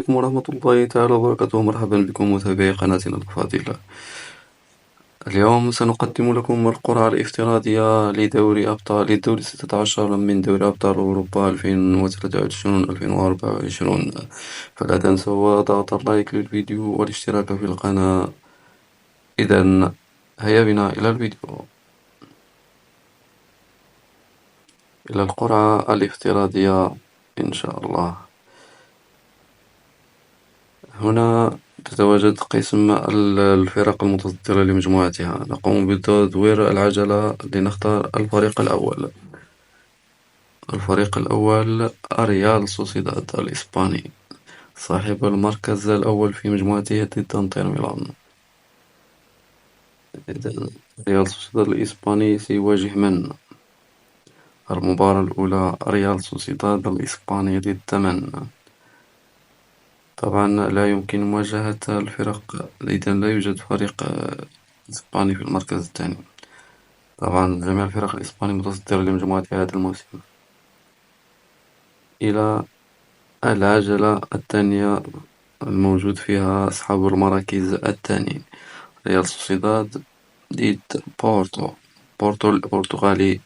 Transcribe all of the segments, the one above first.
عليكم ورحمة الله تعالى وبركاته. مرحبا بكم متابعي قناتنا الفاضلة. اليوم سنقدم لكم القرعة الافتراضية لدوري 16 من دوري أبطال أوروبا 2023-2024. فلا تنسوا ضغط اللايك للفيديو والاشتراك في القناة. إذا هيا بنا إلى الفيديو، إلى القرعة الافتراضية إن شاء الله. هنا تتواجد قسم الفرق المتصدرة لمجموعتها. نقوم بتدوير العجلة لنختار الفريق الأول. الفريق الأول ريال سوسيداد الإسباني، صاحب المركز الأول في مجموعته ضد انتر ميلان. إذن ريال سوسيداد الإسباني سيواجه من؟ المباراة الأولى ريال سوسيداد الإسباني ضد من؟ طبعا لا يمكن مواجهة الفرق، إذن لا يوجد فريق إسباني في المركز الثاني. طبعا جميع الفرق الإسبانية متصدرة لمجموعتها هذا الموسم. إلى العجلة الثانية الموجود فيها أصحاب المراكز الثانية، ريال سوسيداد ضد بورتو البرتغالي،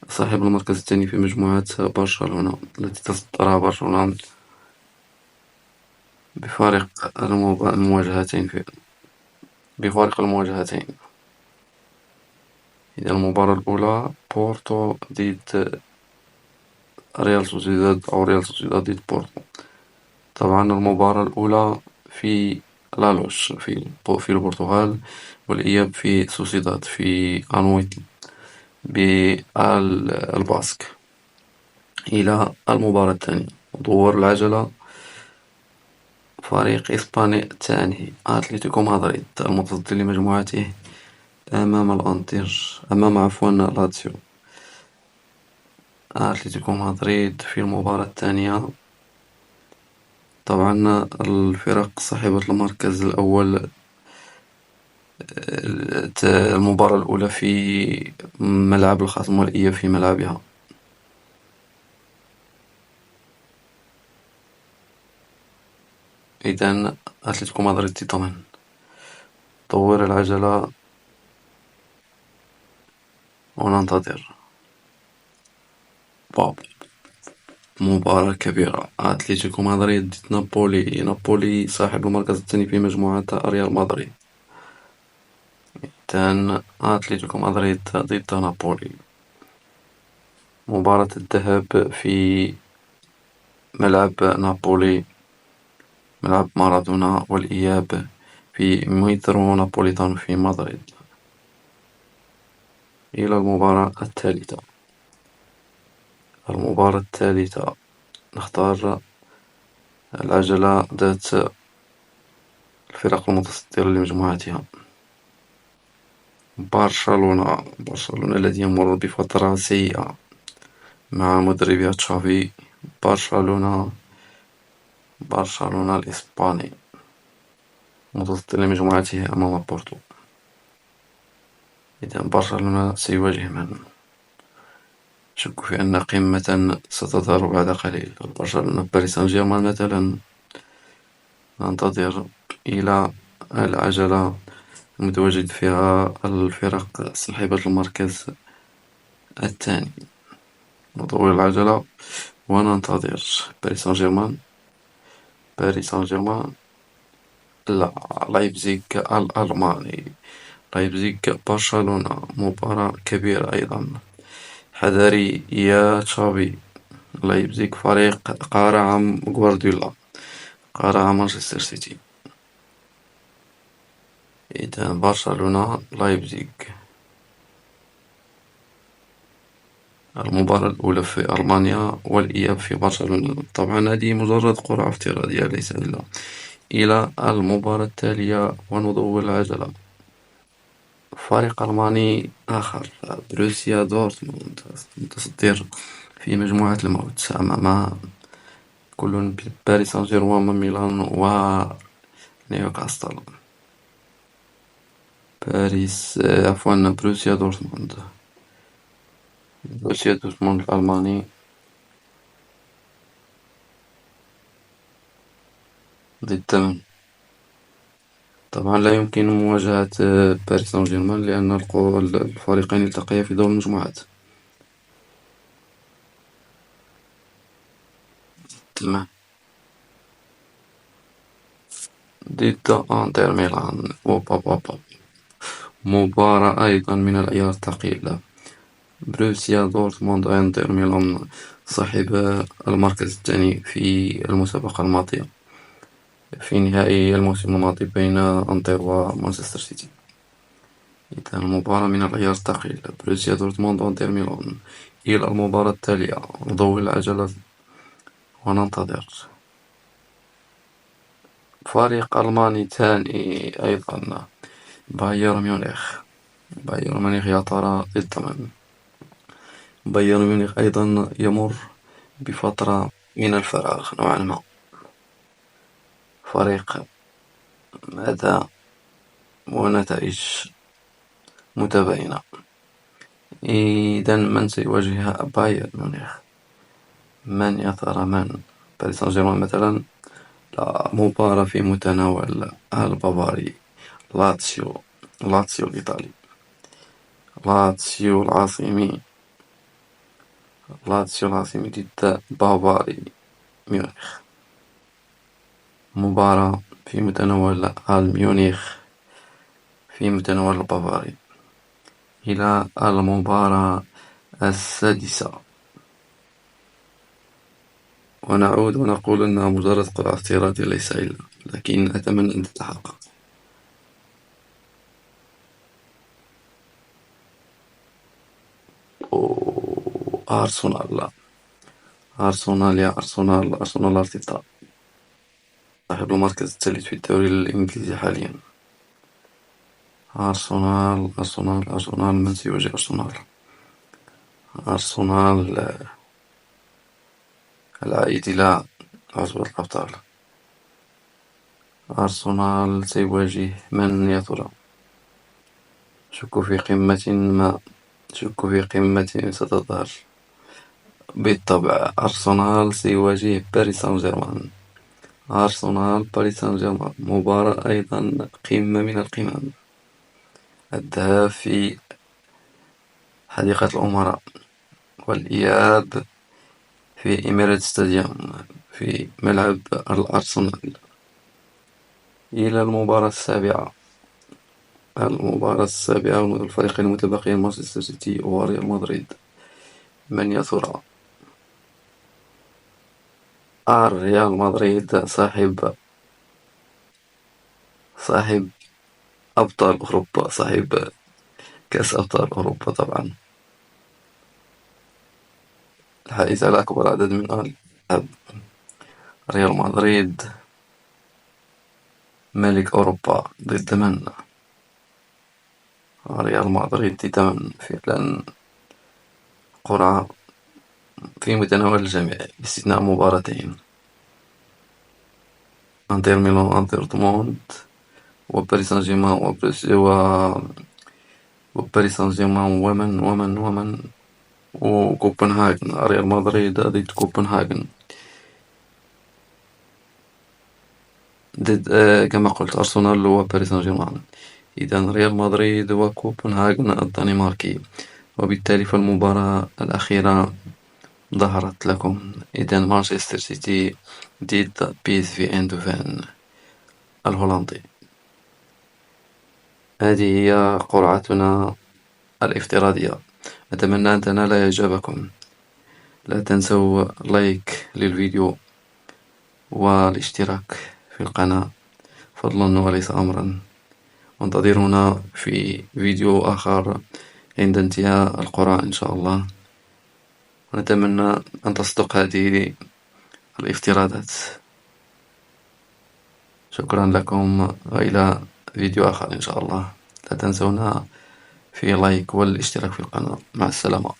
صاحب المركز الثاني في مجموعة برشلونة التي تصدرها برشلونة بفارق المواجهتين. إذا المباراة الأولى بورتو ضد ريال سوسيداد أو ريال سوسيداد ضد بورتو. طبعا المباراة الأولى في لالوش في البرتغال، والإياب في سوسيداد في أنويتي بالباسك. إلى المباراة الثانية، دور العجلة. فريق إسباني الثاني أتلتيكو مدريد المتصدر لمجموعته أمام لاتسيو. أتلتيكو مدريد في المباراة الثانية. طبعا الفرق صاحبة المركز الأول، المباراة الأولى في ملعب الخصم والإياب في ملعبها. إذن أتلتيكو مدريد تطمن. طور العجلة وننتظر. باب مباراة كبيرة، أتلتيكو مدريد ضد نابولي صاحب المركز الثاني في مجموعة ريال مدريد. إذن أتلتيكو مدريد ضد نابولي. مباراة الذهاب في ملعب نابولي، ملعب مارادونا، والإياب في ميترو نابوليتانو في مدريد. إلى المباراة الثالثة نختار العجلة ذات الفرق المتصدرة لمجموعتها. برشلونة الذي يمر بفترة سيئة مع مدربها تشافي. برشلونة الإسباني متصدر لمجموعته أمام بورتو. إذا برشلونة سيواجه من؟ شك في أن قمة ستظهر بعد قليل. برشلونة باريس سان جيرمان مثلا. ننتظر. إلى العجلة المتواجد فيها الفرق صاحبة المركز الثاني. نطور العجلة وننتظر. باريس سان جيرمان، لا، لايبزيغ الألماني. لايبزيغ برشلونة، مباراة كبيرة أيضا. حذري يا تشافي، لايبزيغ فريق قارع غوارديولا، قارع مانشستر سيتي. إذا برشلونة لايبزيغ. المباراة الأولى في ألمانيا والإياب في برشلونة. طبعا هذه مجرد قرعة افتراضية ليس إلا. إلى المباراة التالية وندور العجلة. فريق ألماني آخر، بروسيا دورتموند، متصدر في مجموعة الموت أمام كل باريس سان جيرمان وميلان ونيوكاسل. بروسيا دورتموند الألماني. ضد من؟ طبعا لا يمكن مواجهة باريس سان جيرمان لأن الفريقين التقيا في دور المجموعات. تمام. ضد انتر ميلان. أوبا بابا. مباراة أيضا من العيار الثقيل. بروسيا دورتموند انتر ميلان، صاحب المركز الثاني في المسابقة الماضية، في نهائي الموسم الماضي بين انتر ومانشستر سيتي. إذا المباراة من العيار الثقيل، بروسيا دورتموند وانتر ميلان. إلى المباراة التالية، نضوي العجلة وننتظر. فريق ألماني ثاني أيضا، بايرن ميونخ. بايرن ميونخ يا ترى ضد من؟ بايرن ميونخ أيضا يمر بفترة من الفراغ نوعا ما. فريق أداء ونتائج متباينة. إذا من سيواجه بايرن ميونخ؟ من يا ترى من؟ باريس سان جيرمان مثلا؟ لا، مباراة في متناول البافاري. لاتسيو. لاتسيو الإيطالي. لاتسيو العاصمي. لاتسيو العاصمي ضد بافاري ميونخ. مباراة في متناول الميونخ، في متناول البافاري. إلى المباراة السادسة، ونعود ونقول أنها مجرد قرعة افتراضية ليس إلا، لكن أتمنى أن تتحقق. أرسنال. لا. أرسنال يا أرسنال، أرسنال أرتيتا صاحب المركز الثالث في الدوري الإنجليزي حاليا. أرسنال أرسنال أرسنال، من سيواجه أرسنال؟ أرسنال العائد إلى عصبة الأبطال. أرسنال سيواجه من يا ترى؟ شك في قمة ما، شك في قمة ستظهر. بالطبع أرسنال سيواجه باريس سان جيرمان. أرسنال باريس سان جيرمان، مباراة أيضا قمة من القمم. الذهاب في حديقة الأمراء، والإياب في إميريت ستاديوم في ملعب الأرسنال. إلى المباراة السابعة. المباراة السابعة، الفريقين المتبقيين مانشستر سيتي وريال مدريد. من يا ترى؟ ريال مدريد صاحب أبطال أوروبا، صاحب كأس أبطال أوروبا طبعا، الحائز على أكبر عدد من الألقاب. ريال مدريد ملك أوروبا ضد من؟ ريال مدريد ضد من؟ فعلا قرعة في متناول الجميع باستثناء مباراتين، انتر ميلان وانتر دورتموند، وباريس سان جيرمان وباريس سان جيرمان ومن وكوبنهاغن. ريال مدريد ضد كوبنهاغن، ضد كما قلت أرسنال وباريس سان جيرمان. إذا ريال مدريد وكوبنهاغن الدنماركي، وبالتالي فالمباراة الأخيرة ظهرت لكم. إذا مانشستر سيتي ضد بيس في ايندوفن الهولندي. هذه هي قرعتنا الافتراضية. أتمنى أن تنال إعجابكم. لا تنسوا لايك للفيديو والاشتراك في القناة، فضلا وليس أمرا. وانتظرونا في فيديو آخر عند انتهاء القرعة إن شاء الله، ونتمنى أن تصدق هذه الافتراضات. شكرا لكم، وإلى فيديو آخر إن شاء الله. لا تنسونا في لايك والاشتراك في القناة. مع السلامة.